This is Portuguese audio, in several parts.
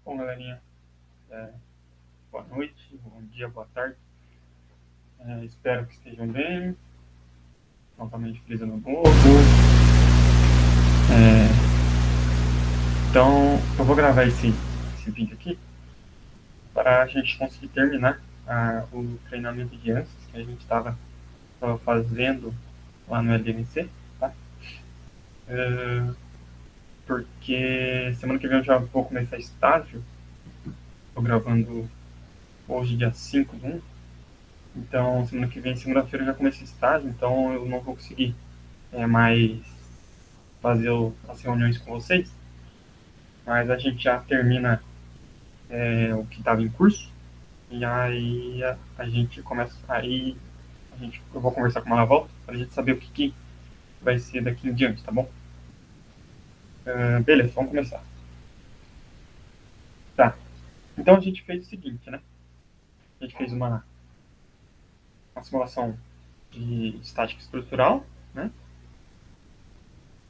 Bom, galerinha, boa noite, bom dia, boa tarde. Espero que estejam bem. Novamente, feliz ano novo. Então, eu vou gravar esse vídeo aqui para a gente conseguir terminar o treinamento de ANSYS que a gente estava fazendo lá no LMC, tá? Porque semana que vem eu já vou começar estágio. Estou gravando hoje, dia 5/1. Então, semana que vem, segunda-feira, eu já comecei estágio, então eu não vou conseguir mais fazer as reuniões com vocês, mas a gente já termina o que estava em curso, e aí a gente começa, eu vou conversar com ela volta, para a gente saber o que vai ser daqui em diante, tá bom? Beleza, vamos começar. Tá, então a gente fez o seguinte, né? A gente fez uma simulação de estática estrutural, né?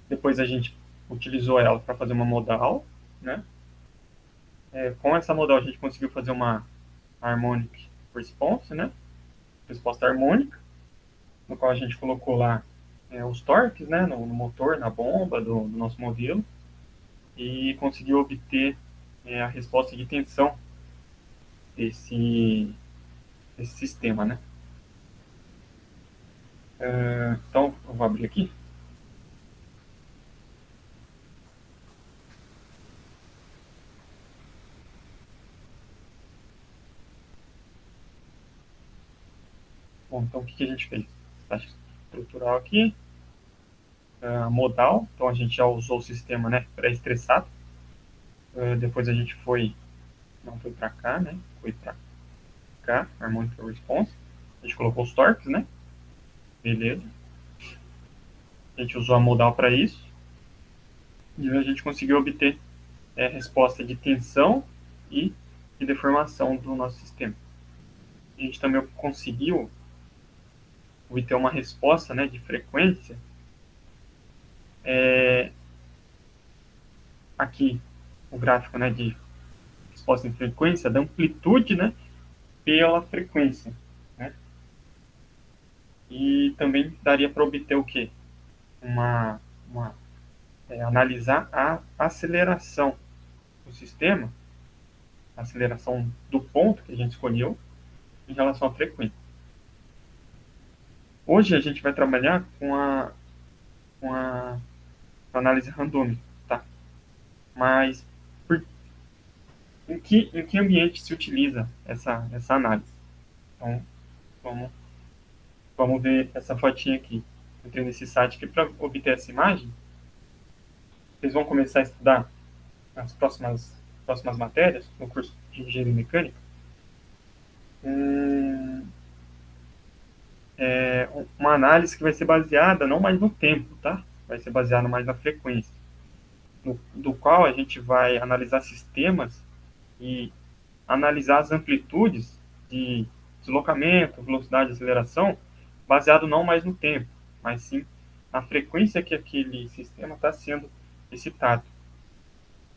Depois a gente utilizou ela para fazer uma modal, né? Com essa modal a gente conseguiu fazer uma harmonic response, né? Resposta harmônica, no qual a gente colocou lá os torques, né, no motor, na bomba do nosso modelo, e conseguiu obter a resposta de tensão desse sistema, né? Então, eu vou abrir aqui. Bom, então o que a gente fez? Taxa estrutural aqui, modal, então a gente já usou o sistema, né, pré-estressado. Depois a gente não foi para cá, né, foi para cá, harmonic response. A gente colocou os torques, né, beleza. A gente usou a modal para isso. E a gente conseguiu obter resposta de tensão e de deformação do nosso sistema. A gente também conseguiu obter uma resposta, né, de frequência. Aqui o gráfico, né, de resposta de frequência, da amplitude, né, pela frequência, né? E também daria para obter o quê? Analisar a aceleração do sistema, a aceleração do ponto que a gente escolheu em relação à frequência. Hoje a gente vai trabalhar com a análise randômica, tá? Mas em que ambiente se utiliza essa análise? Então, vamos, vamos ver essa fotinha aqui. Entrei nesse site aqui para obter essa imagem. Vocês vão começar a estudar nas próximas matérias, no curso de Engenharia Mecânica. Uma análise que vai ser baseada não mais no tempo, tá? Vai ser baseada mais na frequência, do qual a gente vai analisar sistemas e analisar as amplitudes de deslocamento, velocidade e aceleração, baseado não mais no tempo, mas sim na frequência que aquele sistema está sendo excitado.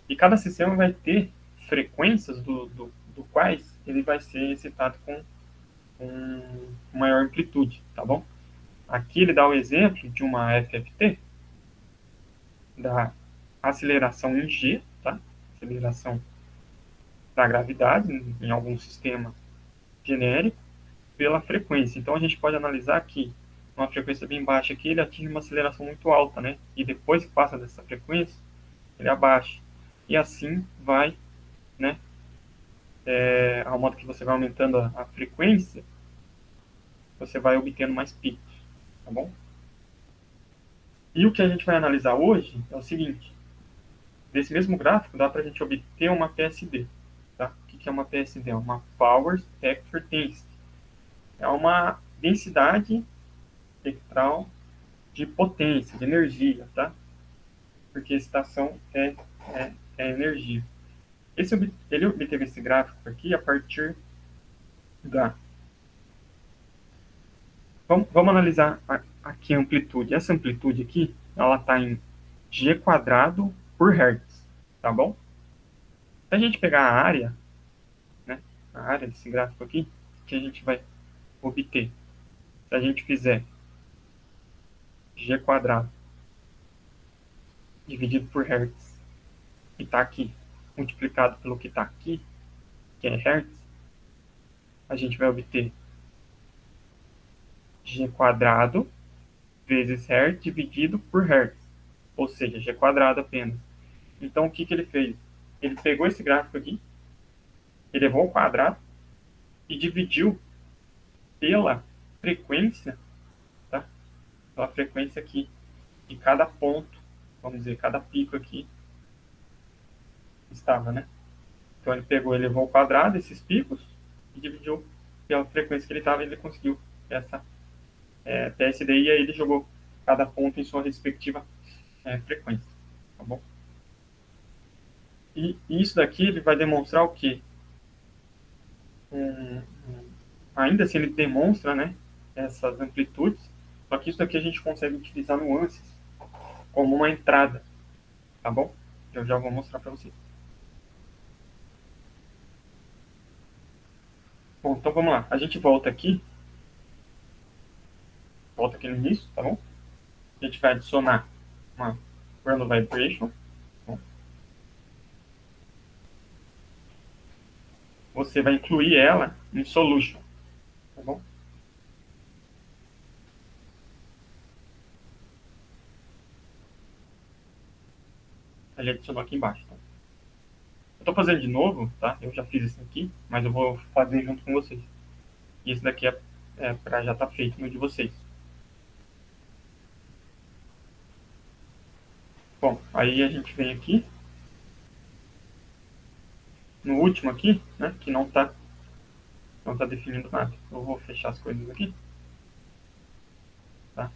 E cada sistema vai ter frequências do quais ele vai ser excitado com maior amplitude, tá bom? Aqui ele dá o exemplo de uma FFT, da aceleração em G, tá? Aceleração da gravidade em algum sistema genérico pela frequência. Então a gente pode analisar que uma frequência bem baixa aqui ele atinge uma aceleração muito alta, né? E depois que passa dessa frequência, ele abaixa. E assim vai, né? Ao modo que você vai aumentando a frequência, você vai obtendo mais picos, tá bom? E o que a gente vai analisar hoje é o seguinte: desse mesmo gráfico dá para a gente obter uma PSD, tá? O que é uma PSD? É uma Power Spectral Density. É uma densidade espectral de potência, de energia, tá? Porque excitação é energia. Ele obteve esse gráfico aqui a partir da... Vamos analisar aqui a amplitude. Essa amplitude aqui, ela está em G² por Hertz, tá bom? Se a gente pegar a área, né, a área desse gráfico aqui, que a gente vai obter? Se a gente fizer g quadrado dividido por hertz, que está aqui, multiplicado pelo que está aqui, que é hertz, a gente vai obter g quadrado vezes hertz dividido por hertz, ou seja, g quadrado apenas. Então, o que, que ele fez? Ele pegou esse gráfico aqui, elevou ao quadrado e dividiu pela frequência, tá? Pela frequência aqui de cada ponto, vamos dizer, cada pico aqui estava, né? Então ele pegou, elevou ao quadrado esses picos e dividiu pela frequência que ele estava e ele conseguiu essa PSD e aí ele jogou cada ponto em sua respectiva frequência, tá bom? E isso daqui ele vai demonstrar o quê? Ainda assim ele demonstra, né, essas amplitudes, só que isso daqui a gente consegue utilizar nuances como uma entrada, tá bom? Eu já vou mostrar para vocês. Bom, então vamos lá. A gente volta aqui no início, tá bom? A gente vai adicionar uma random vibration. Bom, você vai incluir ela em solution, tá bom? Ele adicionou aqui embaixo, tá? Eu tô fazendo de novo, tá? Eu já fiz isso aqui, mas eu vou fazer junto com vocês. E esse daqui é para já estar feito no de vocês. Bom, aí a gente vem aqui no último aqui, né, que não tá definindo nada. Eu vou fechar as coisas aqui, tá?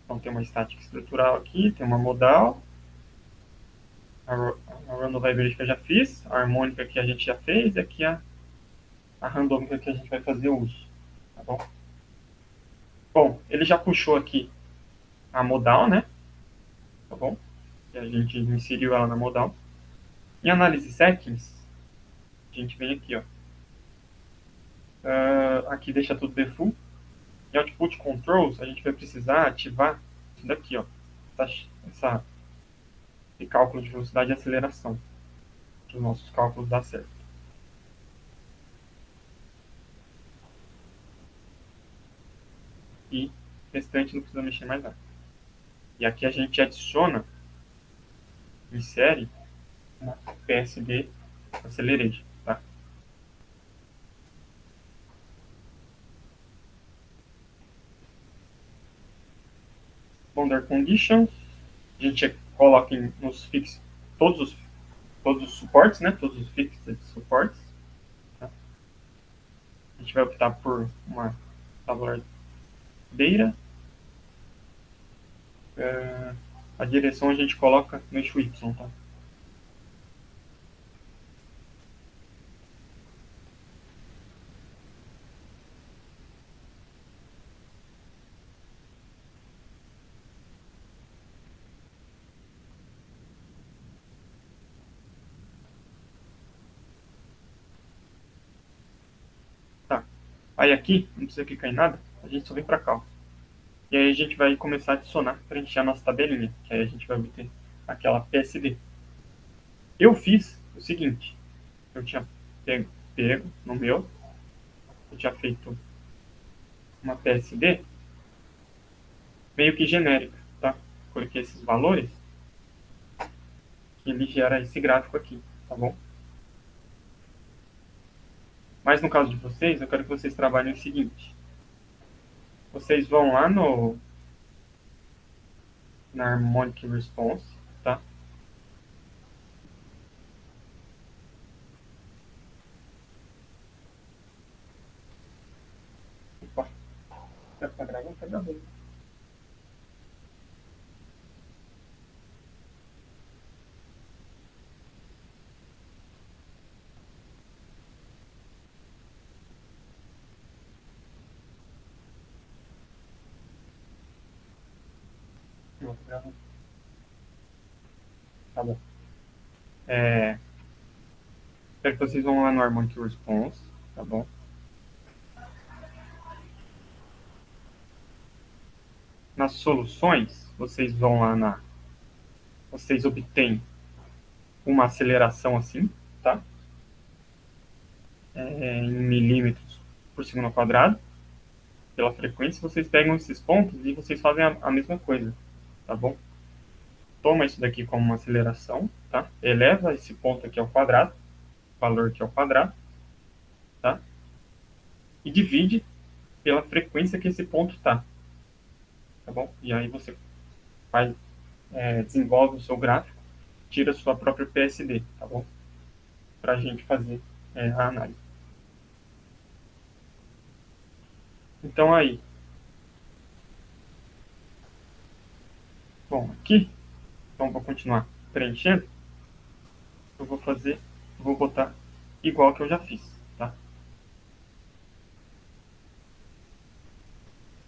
Então tem uma estática estrutural aqui, tem uma modal, a random vibration que eu já fiz, a harmônica que a gente já fez, e aqui a randômica que a gente vai fazer uso, tá bom? Bom, ele já puxou aqui a modal, né? Tá bom? E a gente inseriu ela na modal. Em análise settings, a gente vem aqui, ó. Aqui deixa tudo default. Em output controls, a gente vai precisar ativar isso daqui, ó. Esse cálculo de velocidade e aceleração. Para os nossos cálculos dar certo. E o restante não precisa mexer mais nada. E aqui a gente adiciona, insere uma PSD Acceleration, tá? Boundary Conditions, a gente coloca nos fixos todos os suportes, né? Todos os fixed suportes. Tá? A gente vai optar por uma tabuleira. A direção a gente coloca no eixo Y, tá? Tá. Aí aqui, não precisa clicar em nada, a gente só vem para cá. Ó. E aí a gente vai começar a adicionar, preencher a nossa tabelinha, que aí a gente vai obter aquela PSD. Eu fiz o seguinte, eu tinha pego no meu, eu tinha feito uma PSD meio que genérica, tá? Coloquei esses valores que ele gera esse gráfico aqui, tá bom? Mas no caso de vocês, eu quero que vocês trabalhem o seguinte. Vocês vão lá na Harmonic Response, tá? Opa, tá gravando? Tá gravando. Não, tá gravando. Tá bom. É, Quero que vocês vão lá no Harmonic Response, tá bom? Nas soluções, vocês vão lá vocês obtêm uma aceleração assim, tá? Em milímetros por segundo ao quadrado, pela frequência. Vocês pegam esses pontos e vocês fazem a mesma coisa, tá bom? Toma isso daqui como uma aceleração, tá? Eleva esse ponto aqui ao quadrado, valor aqui ao quadrado, tá? E divide pela frequência que esse ponto está, tá bom? E aí você faz, desenvolve o seu gráfico, tira a sua própria PSD, tá bom? Para a gente fazer a análise. Então aí, bom, aqui, então vou continuar preenchendo, vou botar igual que eu já fiz, tá?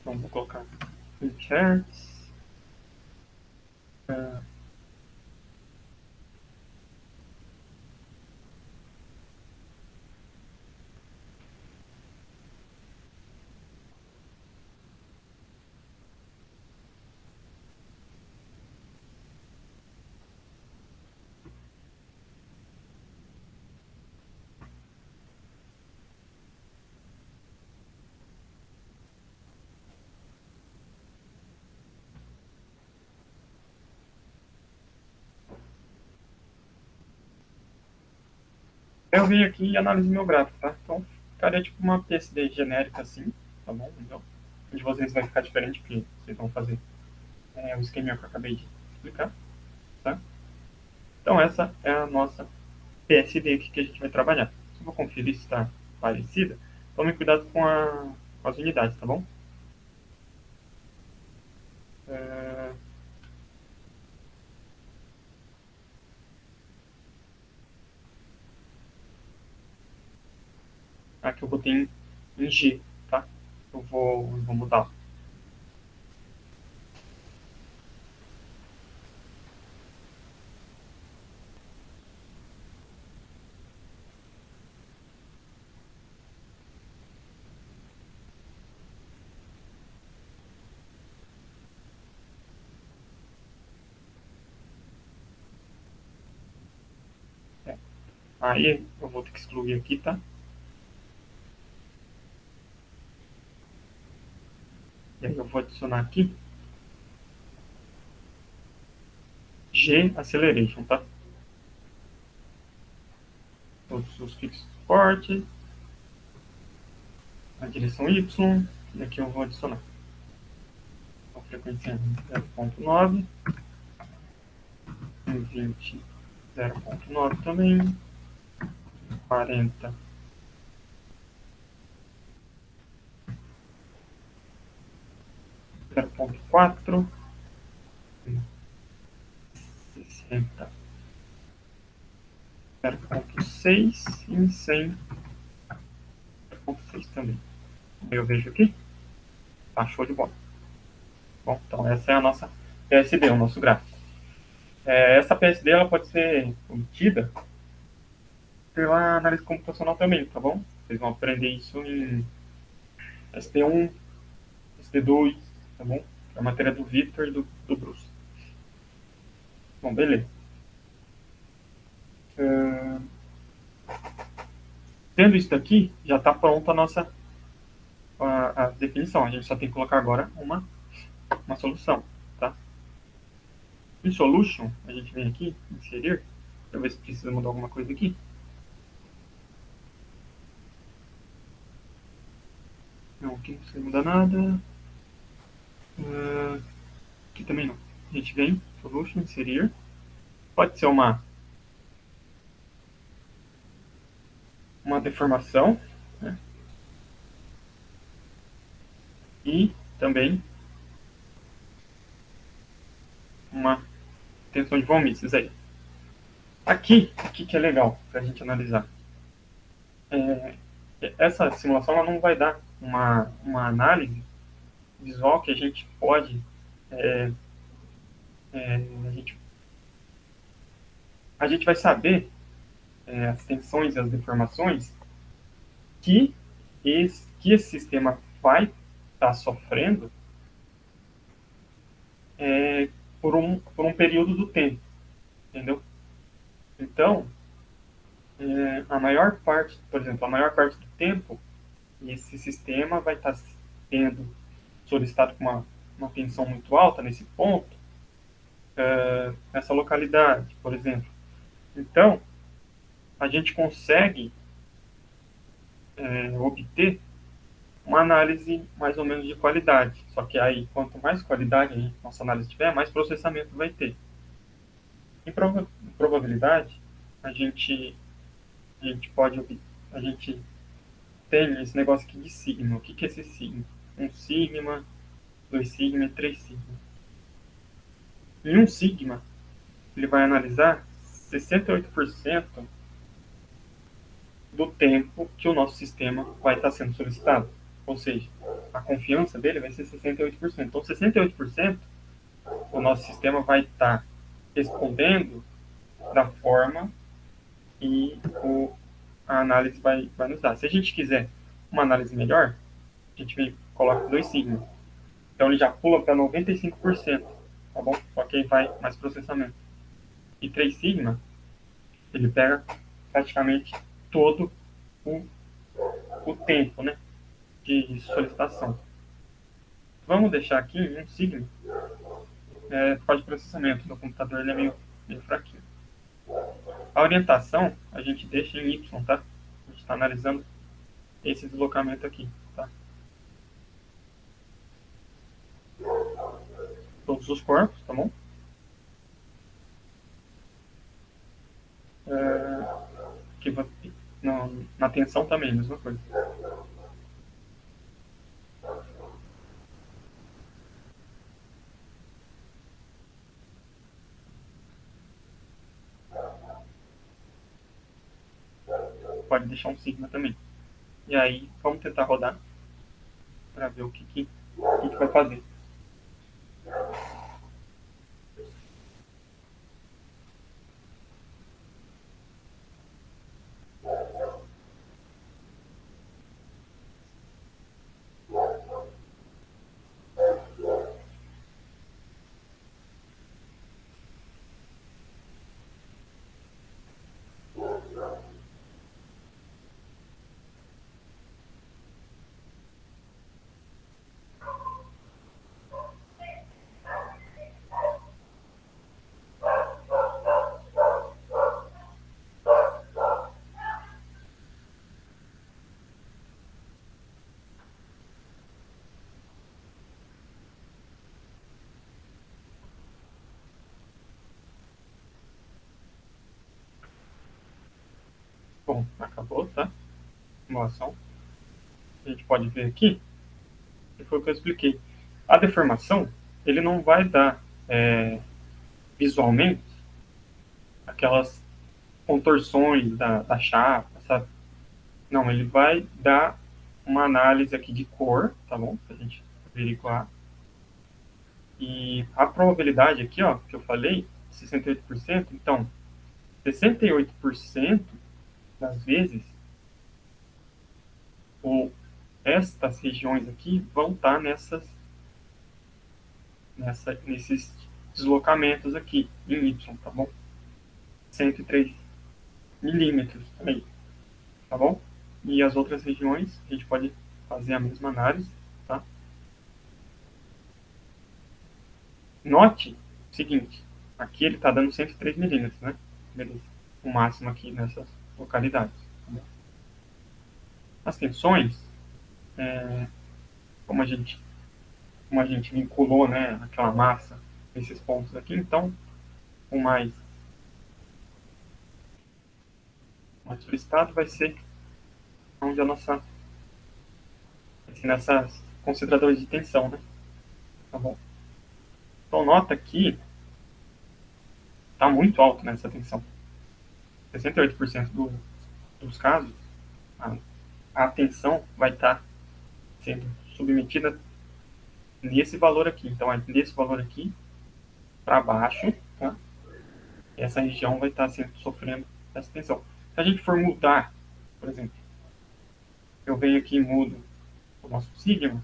Então vou colocar em charts, uh, eu venho aqui e analiso meu gráfico, tá? Então ficaria tipo uma PSD genérica assim, tá bom? Então, de vocês vai ficar diferente, porque vocês vão fazer o esquema que eu acabei de explicar, tá? Então essa é a nossa PSD aqui que a gente vai trabalhar. Só vou conferir se está parecida. Tome cuidado com as unidades, tá bom? É, aqui eu botei em G, tá? Eu vou mudar. É. Aí eu vou ter que excluir aqui, tá? E aí eu vou adicionar aqui G Acceleration, tá? Todos os fixos fortes, a direção Y, e aqui eu vou adicionar a frequência 0.9, 20, 0.9 também, 40, 0.4, 60, 0.6 e em 100, 0.6 também. Eu vejo aqui, tá show de bola. Bom, então essa é a nossa PSD, o nosso gráfico. Essa PSD ela pode ser obtida pela análise computacional também, tá bom? Vocês vão aprender isso em SD1, SD2, tá bom? É a matéria do Victor e do Bruce. Bom, beleza. Uh, tendo isso daqui, já está pronta a definição. A gente só tem que colocar agora uma solução, tá? Em Solution, a gente vem aqui, inserir. Deixa eu ver se precisa mudar alguma coisa aqui. Não, aqui não precisa mudar nada. Aqui também não. A gente vem, Solution, inserir. Pode ser uma deformação, né? E também uma tensão de von Mises aí. Aqui que é legal para a gente analisar. Essa simulação ela não vai dar uma análise visual que a gente pode é, é, a gente vai saber as tensões e as deformações que esse sistema vai estar sofrendo por um período do tempo, entendeu? Então, a maior parte, por exemplo, a maior parte do tempo, esse sistema vai estar sendo solicitado com uma tensão muito alta nesse ponto, nessa localidade, por exemplo. Então, a gente consegue obter uma análise mais ou menos de qualidade. Só que aí, quanto mais qualidade a nossa análise tiver, mais processamento vai ter. Em probabilidade, a gente, a gente pode, a gente tem esse negócio aqui de sigma. O que, que é esse sigma? Um sigma, dois sigma e três sigma. Em um sigma, ele vai analisar 68% do tempo que o nosso sistema vai estar sendo solicitado. Ou seja, a confiança dele vai ser 68%. Então, 68% o nosso sistema vai estar respondendo da forma que a análise vai nos dar. Se a gente quiser uma análise melhor, a gente vem, coloca 2 sigma. Então ele já pula para 95%, tá bom? Só que aí vai mais processamento. E 3 sigma, ele pega praticamente todo o, o tempo, né, de solicitação. Vamos deixar aqui em 1 sigma, por causa de processamento do computador, ele é meio fraquinho. A orientação a gente deixa em Y, tá? A gente está analisando esse deslocamento aqui, tá? Todos os corpos, tá bom? Que na tensão também, mesma coisa. Pode deixar um sigma também. E aí, vamos tentar rodar para ver o que vai fazer. Bom, acabou, tá? Simulação. A gente pode ver aqui, que foi o que eu expliquei. A deformação, ele não vai dar visualmente aquelas contorções da chapa, sabe? Não, ele vai dar uma análise aqui de cor, tá bom? Pra gente averiguar. E a probabilidade aqui, ó, que eu falei, 68%, então, 68% das vezes, ou estas regiões aqui vão estar nesses deslocamentos aqui, em Y, tá bom? 103 milímetros aí, tá bom? E as outras regiões, a gente pode fazer a mesma análise, tá? Note o seguinte, aqui ele está dando 103 milímetros, né? Beleza. O máximo aqui nessas localidades. Tá bom? As tensões, é, como, a gente, como a gente vinculou, né, aquela massa nesses pontos aqui, então, o mais solicitado vai ser onde a nossa, assim, nessas consideradores de tensão, né? Tá bom? Então, nota que está muito alto nessa tensão. 68% dos casos, a, a tensão vai estar sendo submetida nesse valor aqui. Então, é nesse valor aqui, para baixo, tá? Essa região vai estar sofrendo essa tensão. Se a gente for mudar, por exemplo, eu venho aqui e mudo o nosso sigma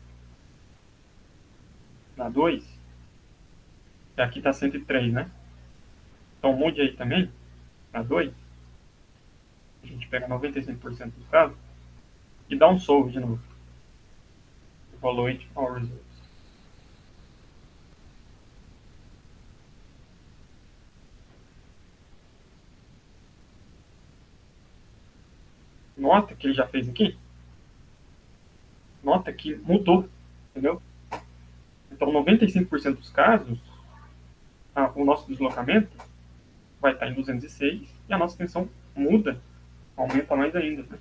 na 2, e aqui está 103, né? Então mude aí também, na 2, a gente pega 95% dos casos, e dá um solve de novo. Evaluate our results. Nota que ele já fez aqui. Nota que mudou, entendeu? Então, 95% dos casos, o nosso deslocamento vai estar em 206 e a nossa tensão muda, aumenta mais ainda. Né?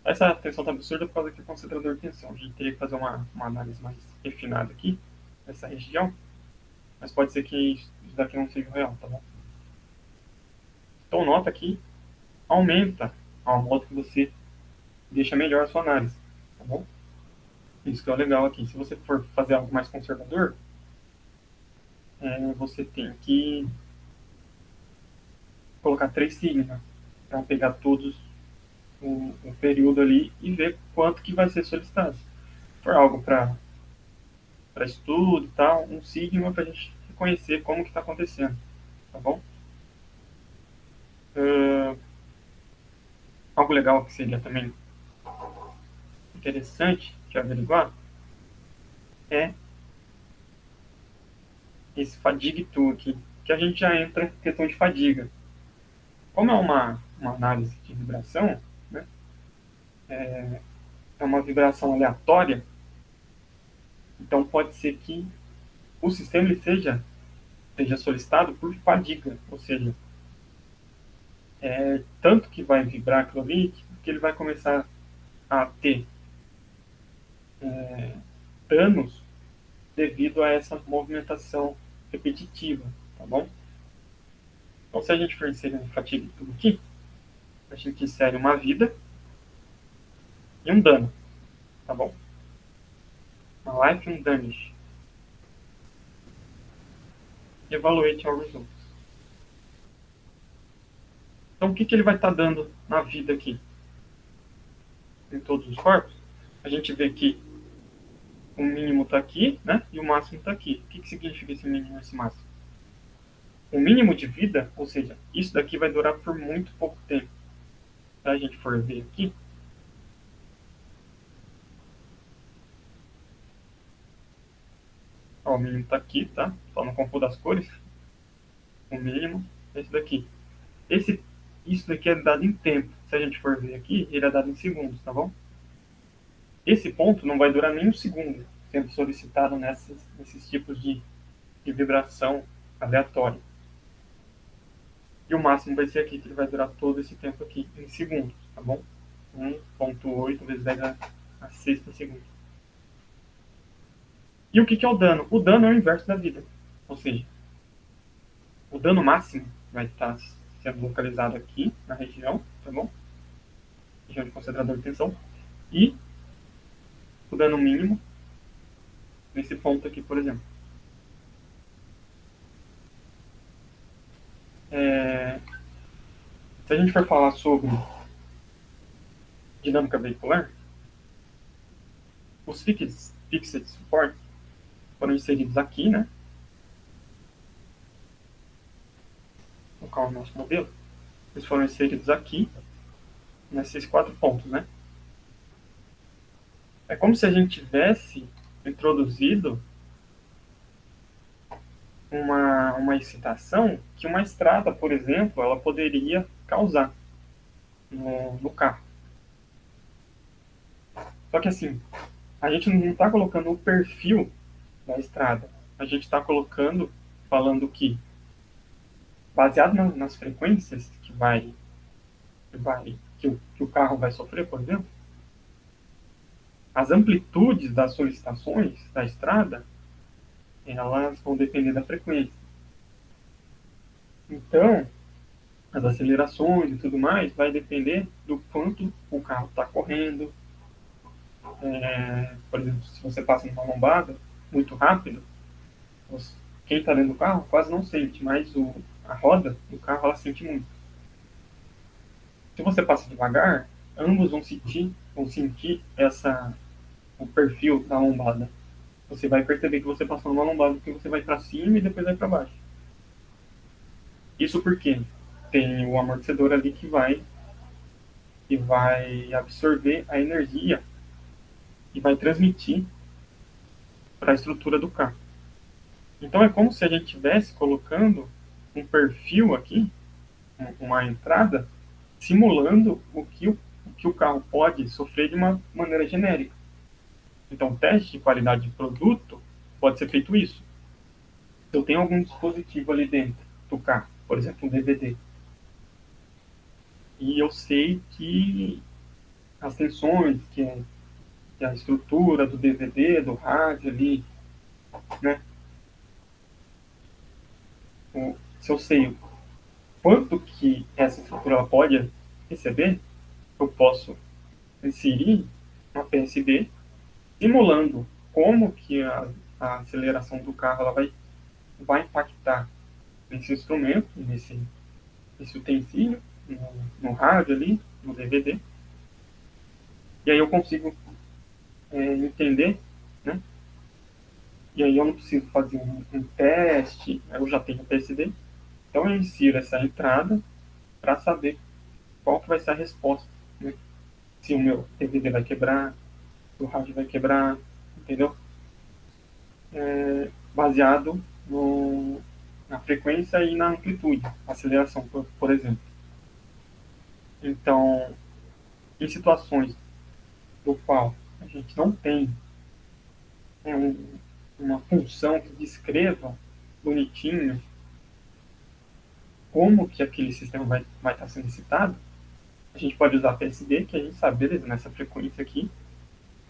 Essa tensão está absurda por causa que é concentrador de tensão. A gente teria que fazer uma análise mais refinada aqui, nessa região, mas pode ser que isso daqui não seja real, tá bom? Então, nota que aumenta ao modo que você deixa melhor a sua análise, tá bom? Isso que é o legal aqui. Se você for fazer algo mais conservador, você tem que colocar 3 sigma para pegar todos o período ali e ver quanto que vai ser solicitado. Se for algo para estudo e tal, um sigma para a gente reconhecer como que está acontecendo, tá bom? Algo legal que seria também interessante de averiguar é esse fatigue tool aqui, que a gente já entra em questão de fadiga. Como é uma análise de vibração, né, é uma vibração aleatória, então pode ser que o sistema ele seja solicitado por fadiga, ou seja, tanto que vai vibrar aquilo ali que ele vai começar a ter danos devido a essa movimentação repetitiva, tá bom? Então, se a gente for inserir um fatigue tudo aqui, a gente insere uma vida e um dano, tá bom? Uma life e um damage. E evaluate our results. Então, o que ele vai estar dando na vida aqui? Em todos os corpos? A gente vê que o mínimo está aqui, né? E o máximo está aqui. O que significa esse mínimo e esse máximo? O mínimo de vida, ou seja, isso daqui vai durar por muito pouco tempo. Se a gente for ver aqui, ó, o mínimo está aqui, tá? Só não confunda as cores. O mínimo é esse daqui. Isso daqui é dado em tempo. Se a gente for ver aqui, ele é dado em segundos, tá bom? Esse ponto não vai durar nem um segundo sendo solicitado nesses tipos de vibração aleatória. E o máximo vai ser aqui, que ele vai durar todo esse tempo aqui, em segundos, tá bom? 1,8 vezes 10 a 6 por segundo. E o que é o dano? O dano é o inverso da vida. Ou seja, o dano máximo vai estar sendo localizado aqui na região, tá bom? Região de concentrador de tensão. E o dano mínimo nesse ponto aqui, por exemplo. Se a gente for falar sobre dinâmica veicular, os fixed support foram inseridos aqui, né? No qual é o nosso modelo. Eles foram inseridos aqui, nesses 4 pontos, né? É como se a gente tivesse introduzido uma excitação que uma estrada, por exemplo, ela poderia causar no carro. Só que assim, a gente não está colocando o perfil da estrada. A gente está colocando, falando que, baseado nas frequências que o carro vai sofrer, por exemplo, as amplitudes das solicitações da estrada, elas vão depender da frequência. Então, as acelerações e tudo mais vai depender do quanto o carro está correndo. Por exemplo, se você passa numa lombada muito rápido, quem está dentro do carro quase não sente, mas a roda do carro ela sente muito. Se você passa devagar, ambos vão sentir o perfil da lombada. Você vai perceber que você passou numa lombada porque você vai para cima e depois vai para baixo. Isso porque tem o amortecedor ali que vai absorver a energia e vai transmitir para a estrutura do carro. Então é como se a gente estivesse colocando um perfil aqui, uma entrada, simulando o que o carro pode sofrer de uma maneira genérica. Então, o teste de qualidade de produto pode ser feito isso. Se eu tenho algum dispositivo ali dentro do carro, por exemplo, um DVD, e eu sei que as tensões, que a estrutura do DVD, do rádio ali, né? Se eu sei quanto que essa estrutura ela pode receber, eu posso inserir uma PSB simulando como que a aceleração do carro ela vai impactar nesse instrumento, nesse utensílio, no rádio ali, no DVD. E aí eu consigo entender, né? E aí eu não preciso fazer um teste, eu já tenho o PSD. Então eu insiro essa entrada para saber qual que vai ser a resposta, né? Se o meu DVD vai quebrar, se o rádio vai quebrar, entendeu? Baseado na frequência e na amplitude, aceleração, por exemplo. Então, em situações do qual a gente não tem uma função que descreva bonitinho como que aquele sistema vai estar sendo excitado, a gente pode usar PSD, que a gente sabe, beleza, nessa frequência aqui,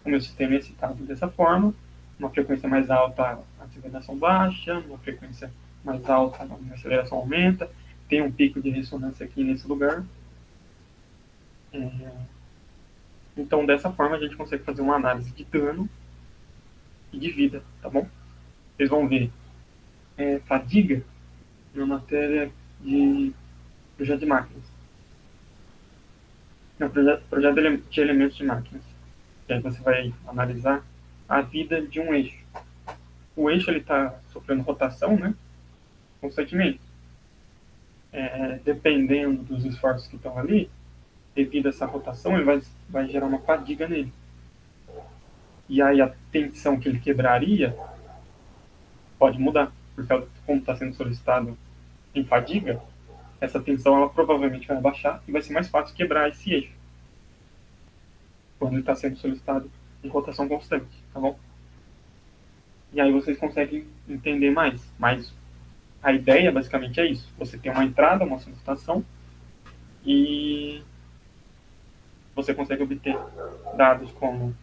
o meu sistema é excitado dessa forma, uma frequência mais alta, a aceleração baixa, uma frequência mais alta, a aceleração aumenta, tem um pico de ressonância aqui nesse lugar. Então, dessa forma, a gente consegue fazer uma análise de dano e de vida, tá bom? Vocês vão ver fadiga na matéria de projeto de máquinas. Não, projeto de elementos de máquinas. E aí você vai analisar a vida de um eixo. O eixo está sofrendo rotação, né, constantemente. Dependendo dos esforços que estão ali, devido a essa rotação, ele vai gerar uma fadiga nele. E aí a tensão que ele quebraria pode mudar, porque como está sendo solicitado em fadiga, essa tensão ela provavelmente vai abaixar e vai ser mais fácil quebrar esse eixo quando ele está sendo solicitado em rotação constante, tá bom? E aí vocês conseguem entender mais. Mas a ideia basicamente é isso. Você tem uma entrada, uma solicitação e você consegue obter dados como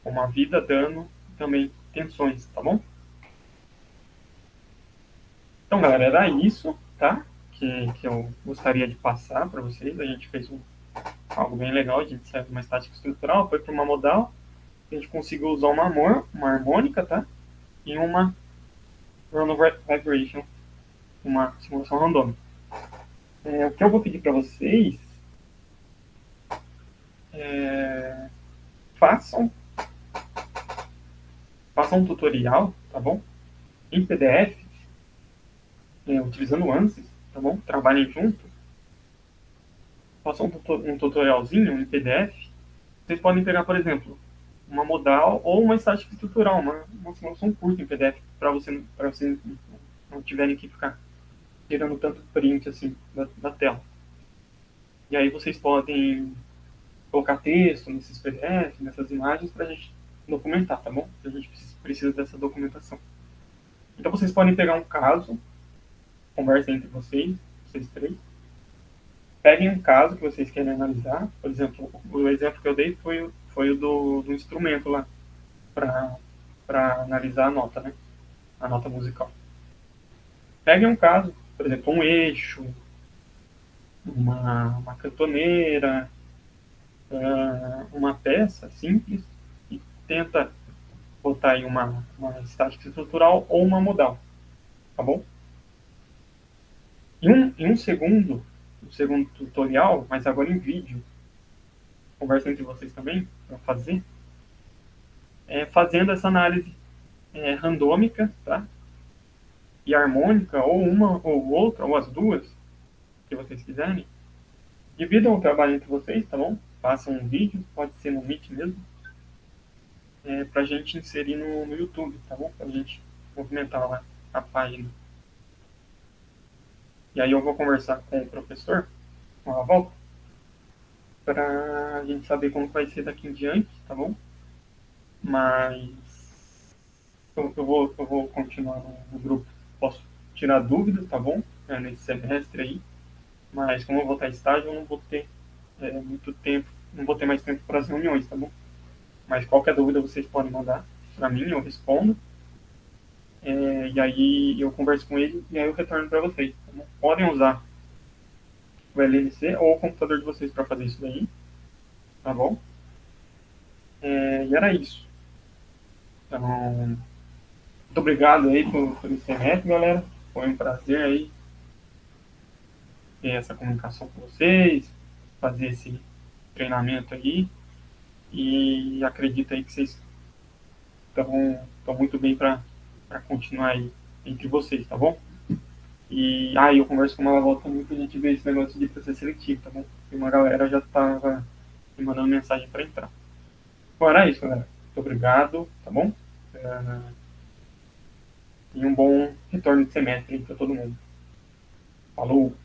a vida, dano e também tensões, tá bom? Então, galera, era isso, tá? Que eu gostaria de passar para vocês. A gente fez algo bem legal. A gente saiu de uma estática estrutural, foi para uma modal. A gente conseguiu usar uma harmônica, tá? E uma random vibration, uma simulação randômica. O que eu vou pedir para vocês é, façam um tutorial, tá bom? Em PDF, utilizando o ANSYS, tá bom? Trabalhem junto. Façam um tutorialzinho em PDF. Vocês podem pegar, por exemplo, uma modal ou uma estática estrutural, uma simulação curta em PDF, para vocês não tiverem que ficar tirando tanto print assim da tela. E aí vocês podem colocar texto nesses PDF, nessas imagens, para a gente documentar, tá bom? A gente precisa dessa documentação. Então vocês podem pegar um caso, conversem entre vocês três, peguem um caso que vocês querem analisar. Por exemplo, o exemplo que eu dei foi o do instrumento lá, para analisar a nota, né? A nota musical. Peguem um caso, por exemplo, um eixo, uma cantoneira, uma peça simples, e tenta botar aí uma estática estrutural ou uma modal, tá bom? Em um segundo, o segundo tutorial, mas agora em vídeo, conversa entre vocês também, para fazer, fazendo essa análise randômica, tá? E harmônica, ou uma ou outra, ou as duas, se vocês quiserem. Dividam o trabalho entre vocês, tá bom? Façam um vídeo, pode ser no Meet mesmo, pra gente inserir no YouTube, tá bom? Pra gente movimentar lá a página. E aí eu vou conversar com o professor, com a volta, para a gente saber como vai ser daqui em diante, tá bom? Mas eu vou continuar no grupo. Posso tirar dúvidas, tá bom? Nesse semestre aí. Mas como eu vou estar em estágio, eu não vou ter muito tempo, não vou ter mais tempo para as reuniões, tá bom? Mas qualquer dúvida vocês podem mandar para mim, eu respondo. E aí eu converso com ele e aí eu retorno para vocês. Tá bom? Podem usar o LNC ou o computador de vocês para fazer isso daí, tá bom? E era isso. Então, muito obrigado aí por esse semestre, galera. Foi um prazer aí ter essa comunicação com vocês, fazer esse treinamento aí. E acredito aí que vocês estão muito bem para continuar aí entre vocês, tá bom? E aí eu converso com uma volta também pra gente ver esse negócio de processo seletivo, tá bom? E uma galera já tava me mandando mensagem para entrar. Bom, era isso, galera. Muito obrigado, tá bom? E um bom retorno de semestre para todo mundo. Falou!